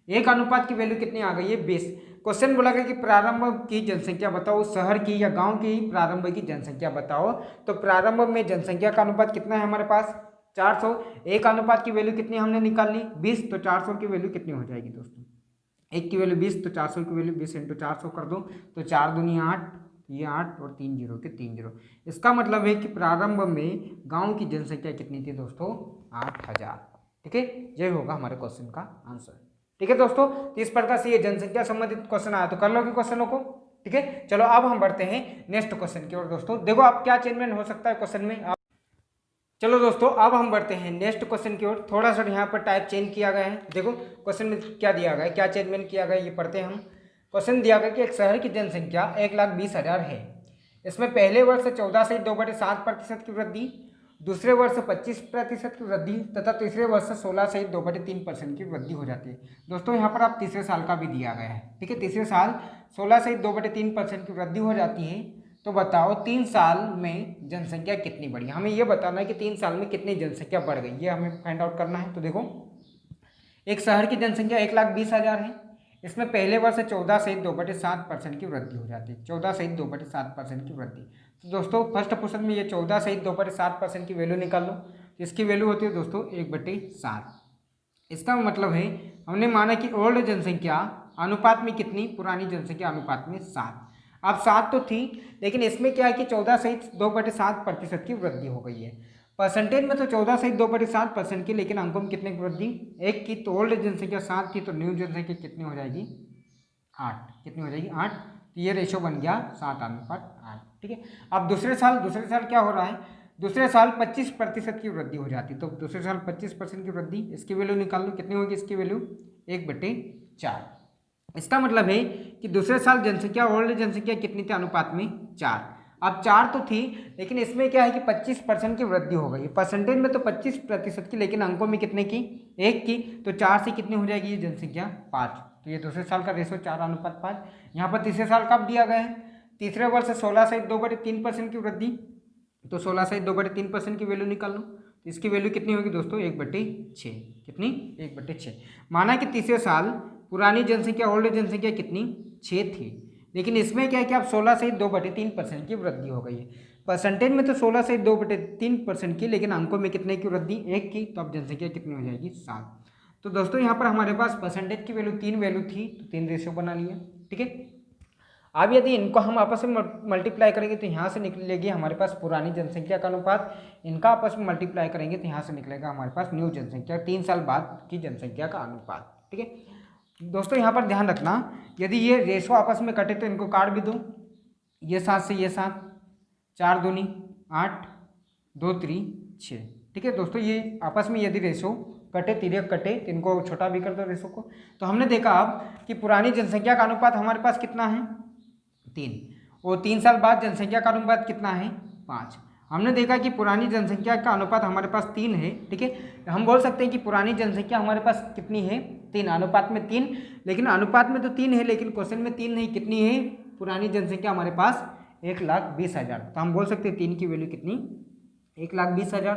1 अनुपात की वैल्यू कितनी आ गई है, 20। क्वेश्चन बोला गया कि प्रारंभ की जनसंख्या बताओ, शहर की या गांव की प्रारंभ की जनसंख्या बताओ। तो प्रारंभ में जनसंख्या का अनुपात कितना है हमारे पास, 400। 1 अनुपात की वैल्यू कितनी हमने निकाल ली, 20। तो 400 की वैल्यू कितनी हो जाएगी दोस्तों, 1 की वैल्यू 20, तो 400 की वैल्यू 20 × 400 कर दो, तो 4 दूनी 8, ये 8 और 3 0 के 3 0। इसका मतलब है कि प्रारंभ में गांव की जनसंख्या कितनी थी दोस्तों, 8,000। ठीक है, यही होगा हमारे क्वेश्चन का आंसर। ठीक है दोस्तों, तो इस प्रकार से ये जनसंख्या संबंधित क्वेश्चन आया तो कर लोगे क्वेश्चनों को। ठीक है, चलो अब हम बढ़ते हैं नेक्स्ट क्वेश्चन की ओर दोस्तों। देखो आप क्या चेंजमेंट हो सकता है क्वेश्चन में। चलो दोस्तों अब हम बढ़ते हैं नेक्स्ट क्वेश्चन की ओर। थोड़ा सा यहाँ पर टाइप चेंज किया गया है। देखो क्वेश्चन में क्या दिया गया है, क्या चेंजमेंट किया गया है, ये पढ़ते हैं हम। क्वेश्चन दिया गया कि एक शहर की जनसंख्या 1,20,000 है। इसमें पहले वर्ष 14 से 2/7% की वृद्धि, दूसरे वर्ष 25% की वृद्धि तथा तीसरे वर्ष 16 से 2/3% की वृद्धि हो जाती है। दोस्तों यहाँ पर आप तीसरे साल का भी दिया गया है। ठीक है, तीसरे साल 16 से 2/3% की वृद्धि हो जाती है। तो बताओ 3 साल में जनसंख्या कितनी बढ़ी। हमें यह बताना है कि 3 साल में कितनी जनसंख्या बढ़ गई, ये हमें फाइंड आउट करना है। तो देखो एक शहर की जनसंख्या 1,20,000 है। इसमें पहले वर्ष 14 से 2/7% की वृद्धि हो जाती है, 14 से 2/7% की वृद्धि। तो दोस्तों फर्स्ट क्वेश्चन में ये 14 से 2/7% की वैल्यू निकाल लो। तो इसकी वैल्यू होती है दोस्तों 1/7। इसका मतलब है हमने माना कि ओल्ड जनसंख्या अनुपात में कितनी, पुरानी जनसंख्या अनुपात में 7। अब 7 तो थी, लेकिन इसमें क्या है कि 14 सहित 2/7% की वृद्धि हो गई है। परसेंटेज में तो 14.2% की, लेकिन अंकों में कितने की वृद्धि? 1 की। तो ओल्ड जनसंख्या 7 थी तो न्यू जनसंख्या कितनी हो जाएगी? 8। कितनी हो जाएगी? 8। तो ये रेशो बन गया 7:8। ठीक है। अब दूसरे साल क्या हो रहा है? दूसरे साल 25% की वृद्धि हो जाती है। तो दूसरे साल 25% की वृद्धि, इसकी वैल्यू निकाल लो, कितनी होगी इसकी वैल्यू? 1/4। इसका मतलब है कि दूसरे साल जनसंख्या ओल्ड जनसंख्या कितनी थी अनुपात में? 4। अब 4 तो थी, लेकिन इसमें क्या है कि 25% की वृद्धि हो गई। परसेंटेज में तो 25% की, लेकिन अंकों में कितने की? 1 की। तो 4 से कितनी हो जाएगी ये जनसंख्या? 5। तो ये दूसरे साल का रेशो 4:5। यहाँ पर तीसरे साल कब दिया गया है? तीसरे वर्ष 16.2/3% की वृद्धि। तो 16.2/3% की वैल्यू निकाल लो। तो इसकी वैल्यू कितनी होगी दोस्तों? 1/6। कितनी? 1/6। माना कि तीसरे साल पुरानी जनसंख्या ओल्ड जनसंख्या कितनी? 6 थी, लेकिन इसमें क्या है कि अब 16.2/3% की वृद्धि हो गई है। परसेंटेज में तो 16.2/3% की, लेकिन अंकों में कितने की वृद्धि? 1 की। तो अब जनसंख्या कितनी हो जाएगी? 7। तो दोस्तों यहाँ पर हमारे पास परसेंटेज की वैल्यू 3 वैल्यू थी, तो 3 रेशियो बना लिया। ठीक है। अब यदि इनको हम आपस में मल्टीप्लाई करेंगे तो यहाँ से निकलेगी हमारे पास पुरानी जनसंख्या का अनुपात। इनका आपस में मल्टीप्लाई करेंगे तो यहाँ से निकलेगा हमारे पास न्यू जनसंख्या, 3 साल बाद की जनसंख्या का अनुपात। ठीक है दोस्तों, यहाँ पर ध्यान रखना, यदि ये रेशो आपस में कटे तो इनको काट भी दो। ये 7 से ये 7, 4 दूनी 8, 2 3 6। ठीक है दोस्तों, ये आपस में यदि रेशो कटे, तिर्यक कटे, तो इनको छोटा भी कर दो रेशो को। तो हमने देखा अब कि पुरानी जनसंख्या का अनुपात हमारे पास कितना है? 3। और 3 साल बाद जनसंख्या का अनुपात कितना है? 5। हमने देखा कि पुरानी जनसंख्या का अनुपात हमारे पास 3 है। ठीक है, हम बोल सकते हैं कि पुरानी जनसंख्या हमारे पास कितनी है? 3। अनुपात में 3, लेकिन अनुपात में तो 3 है, लेकिन क्वेश्चन में 3 नहीं। कितनी है पुरानी जनसंख्या हमारे पास? 1,20,000। तो हम बोल सकते हैं 3 की वैल्यू कितनी? 1,20,000।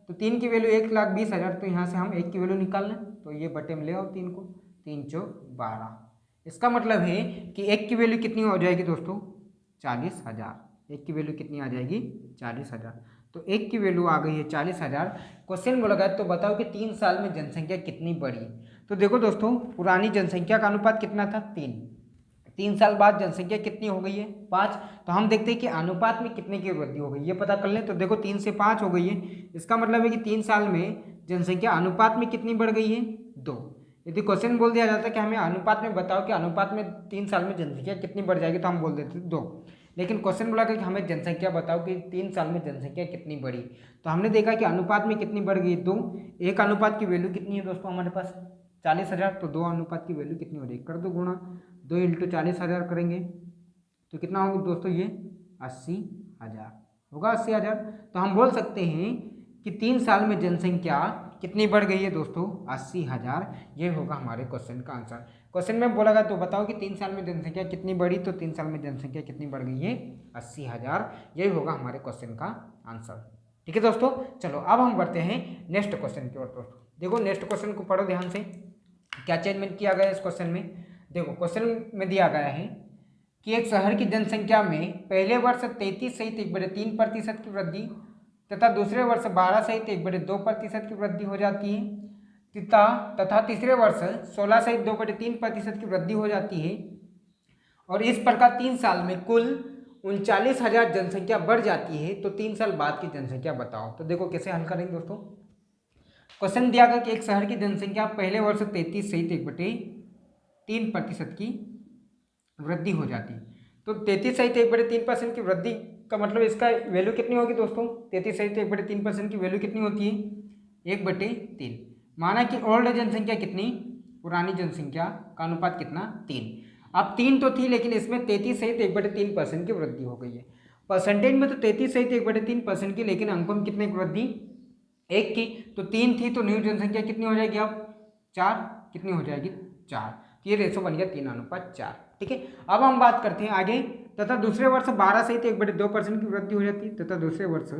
तो 3 की वैल्यू 1,20,000, तो यहाँ से हम 1 की वैल्यू निकाल लें। तो ये बटे में ले आओ 3 को, 3 चौक 12। इसका मतलब है कि 1 की वैल्यू कितनी हो जाएगी दोस्तों? 40,000। 1 की वैल्यू कितनी आ जाएगी? 40,000। तो 1 की वैल्यू आ गई है 40,000। क्वेश्चन बोला गया तो बताओ कि 3 साल में जनसंख्या कितनी बढ़ी? तो देखो दोस्तों, पुरानी जनसंख्या का अनुपात कितना था? 3। 3 साल बाद जनसंख्या कितनी हो गई है? 5। तो हम देखते हैं कि अनुपात में कितने की वृद्धि हो गई, ये पता कर लें। तो देखो 3 से 5 हो गई है, इसका मतलब है कि 3 साल में जनसंख्या अनुपात में कितनी बढ़ गई है? 2। यदि क्वेश्चन बोल दिया जाता है कि हमें अनुपात में बताओ कि अनुपात में 3 साल में जनसंख्या कितनी बढ़ जाएगी, तो हम बोल देते 2। लेकिन क्वेश्चन बोला कि हमें जनसंख्या बताओ कि 3 साल में जनसंख्या कितनी बढ़ी। तो हमने देखा कि अनुपात में कितनी बढ़ गई? 2। 1 अनुपात की वैल्यू कितनी है दोस्तों हमारे पास? 40,000। तो 2 अनुपात की वैल्यू कितनी हो जाएगी? कर दो गुणा, 2 × 40,000 करेंगे तो कितना होगा दोस्तों? ये 80,000 होगा। 80,000। तो हम बोल सकते हैं कि 3 साल में जनसंख्या कितनी बढ़ गई है दोस्तों? 80,000। ये होगा हमारे क्वेश्चन का आंसर। क्वेश्चन में बोला गया तो बताओ कि 3 साल में जनसंख्या कितनी बढ़ी? तो 3 साल में जनसंख्या कितनी बढ़ गई है? 80,000। यही होगा हमारे क्वेश्चन का आंसर। ठीक है दोस्तों, चलो अब हम बढ़ते हैं नेक्स्ट क्वेश्चन की ओर। दोस्तों देखो, नेक्स्ट क्वेश्चन को पढ़ो ध्यान से, क्या चेंजमेंट किया गया है इस क्वेश्चन में। देखो क्वेश्चन में दिया गया है कि एक शहर की जनसंख्या में पहले वर्ष 33.3% की वृद्धि तथा दूसरे वर्ष 12.1/2% की वृद्धि हो जाती है तथा तीसरे वर्ष 16.2/3% की वृद्धि हो जाती है। और इस प्रकार 3 साल में कुल 39,000 जनसंख्या बढ़ जाती है। तो 3 साल बाद की जनसंख्या बताओ। तो देखो कैसे हल करेंगे दोस्तों। क्वेश्चन दिया गया कि एक शहर की जनसंख्या पहले वर्ष 33.1/3% की वृद्धि हो जाती है। तो 33.1/3% की वृद्धि का मतलब इसका वैल्यू कितनी होगी दोस्तों? 33.1/3% की वैल्यू कितनी होती है? 1/3। माना कि ओल्ड जनसंख्या कितनी? पुरानी जनसंख्या का अनुपात कितना? 3। अब 3 तो थी, लेकिन इसमें 33.1/3% की वृद्धि हो गई है। परसेंटेज में तो 33.1/3% की, लेकिन अंकों में कितने की वृद्धि? 1 की। तो 3 थी तो न्यू जनसंख्या कितनी हो जाएगी? अब 4। कितनी हो जाएगी? 4। तो ये रेशो बन गया 3:4। ठीक है, अब हम बात करते हैं आगे। तथा दूसरे वर्ष 12.1/2% की वृद्धि हो जाती है। तथा दूसरे वर्ष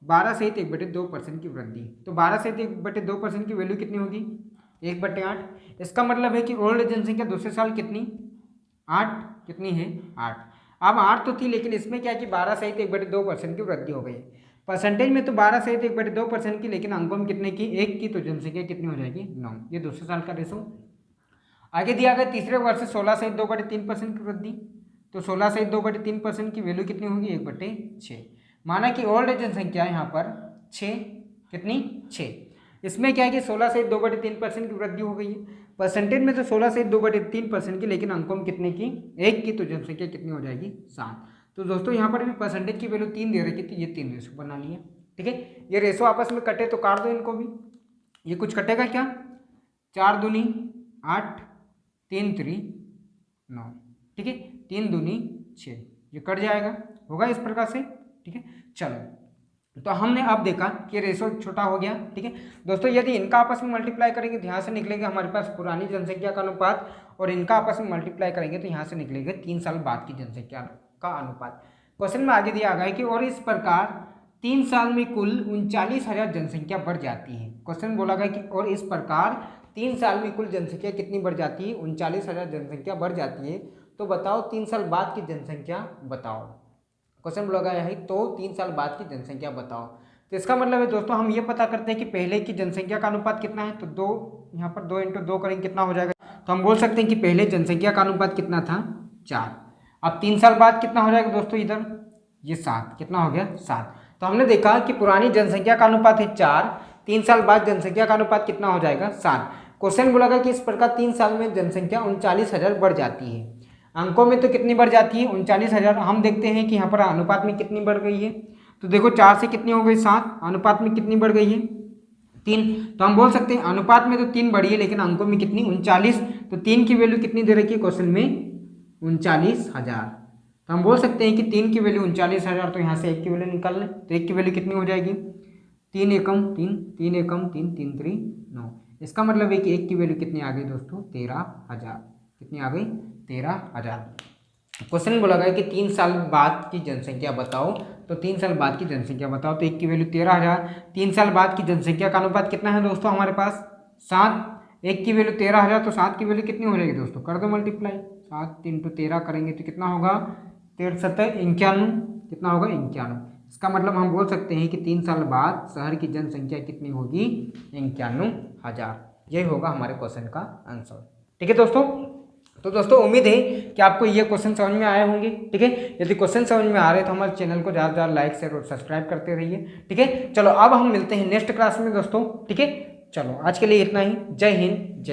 12.1/2% की वृद्धि। तो 12.1/2% की वैल्यू कितनी होगी? 1/8। इसका मतलब है कि ओल्ड जनसंख्या दूसरे साल कितनी? 8। कितनी है? 8। अब 8 तो थी, लेकिन इसमें क्या है कि 12.1/2% की वृद्धि हो गई। परसेंटेज में तो 12.1/2% की, लेकिन अंकों में कितने की? 1 की। तो जनसंख्या कितनी हो जाएगी? 9। ये दूसरे साल का रेशो। आगे दिया गया तीसरे वर्ष 16.2/3% की वृद्धि। तो 16.2/3% की वैल्यू कितनी होगी? 1/6। माना कि ओल्ड जनसंख्या यहाँ पर 6, कितनी 6। इसमें क्या है कि 16 से 2/3% की वृद्धि हो गई है। परसेंटेज में तो 16 से 2/3% की, लेकिन अंकों में कितने की 1 की, तो जनसंख्या कितनी हो जाएगी 7। तो दोस्तों यहाँ पर भी परसेंटेज की वैल्यू 3 दे रखी थी, ये 3 रेशो बना लिया। ठीक है, ये रेशो आपस में कटे तो काट दो इनको भी, ये कुछ कटेगा क्या, 4 दूनी 8, 3 3 9, ठीक है, 3 दूनी 6, ये कट जाएगा, होगा इस प्रकार से। ठीक है, चलो तो हमने अब देखा कि रेशो छोटा हो गया। ठीक है दोस्तों, यदि इनका आपस में मल्टीप्लाई करेंगे तो यहाँ से निकलेगा हमारे पास पुरानी जनसंख्या का अनुपात, और इनका आपस में मल्टीप्लाई करेंगे तो यहाँ से निकलेगा 3 साल बाद की जनसंख्या का अनुपात। क्वेश्चन में आगे दिया गया है कि और इस प्रकार 3 साल में कुल 39,000 जनसंख्या बढ़ जाती है। क्वेश्चन बोला गया कि और इस प्रकार 3 साल में कुल जनसंख्या कितनी बढ़ जाती है, 39,000 जनसंख्या बढ़ जाती है। तो बताओ 3 साल बाद की जनसंख्या बताओ। क्वेश्चन बोला गया है तो 3 साल बाद की जनसंख्या बताओ। तो इसका मतलब है दोस्तों हम ये पता करते हैं कि पहले की जनसंख्या का अनुपात कितना है, तो 2, यहाँ पर 2 × 2 करेंगे कितना हो जाएगा, तो हम बोल सकते हैं कि पहले जनसंख्या का अनुपात कितना था 4। अब 3 साल बाद कितना हो जाएगा दोस्तों, इधर ये 7, कितना हो गया 7। तो हमने देखा कि पुरानी जनसंख्या का अनुपात है 4, 3 साल बाद जनसंख्या का अनुपात कितना हो जाएगा 7। क्वेश्चन बोला गया कि इस प्रकार 3 साल में जनसंख्या 39,000 बढ़ जाती है। अंकों में तो कितनी बढ़ जाती है 39,000। हम देखते हैं कि यहाँ पर अनुपात में कितनी बढ़ गई है, तो देखो 4 से कितनी हो गई 7, अनुपात में कितनी बढ़ गई है 3। तो हम बोल सकते हैं अनुपात में तो 3 बढ़ी है, लेकिन अंकों में कितनी 39। तो 3 की वैल्यू कितनी दे रखी है क्वेश्चन में 39,000। तो हम बोल सकते हैं कि 3 की वैल्यू 39,000। तो यहाँ से 1 की वैल्यू निकाल लें, तो 1 की वैल्यू कितनी हो जाएगी 3 एकम 3, 3 एकम 3, 3 3 9। इसका मतलब है कि 1 की वैल्यू कितनी आ गई दोस्तों 13,000। कितनी आ गई 13,000। क्वेश्चन बोला गया कि 3 साल बाद की जनसंख्या बताओ, तो 3 साल बाद की जनसंख्या बताओ। तो 1 की वैल्यू 13,000, 3 साल बाद की जनसंख्या का अनुपात कितना है दोस्तों हमारे पास 7। 1 की वैल्यू 13,000, तो 7 की वैल्यू कितनी हो जाएगी दोस्तों, कर दो मल्टीप्लाई, 7 × 13 करेंगे तो कितना होगा 13 7 91, कितना होगा 91। इसका मतलब हम बोल सकते हैं कि 3 साल बाद शहर की जनसंख्या कितनी होगी 91,000। यही होगा हमारे क्वेश्चन का आंसर। ठीक है दोस्तों, तो दोस्तों उम्मीद है कि आपको ये क्वेश्चन समझ में आए होंगे। ठीक है, यदि क्वेश्चन समझ में आ रहे हैं तो हमारे चैनल को ज़्यादा से ज़्यादा लाइक शेयर और सब्सक्राइब करते रहिए। ठीक है, चलो अब हम मिलते हैं नेक्स्ट क्लास में दोस्तों। ठीक है, चलो आज के लिए इतना ही। जय हिंद, जय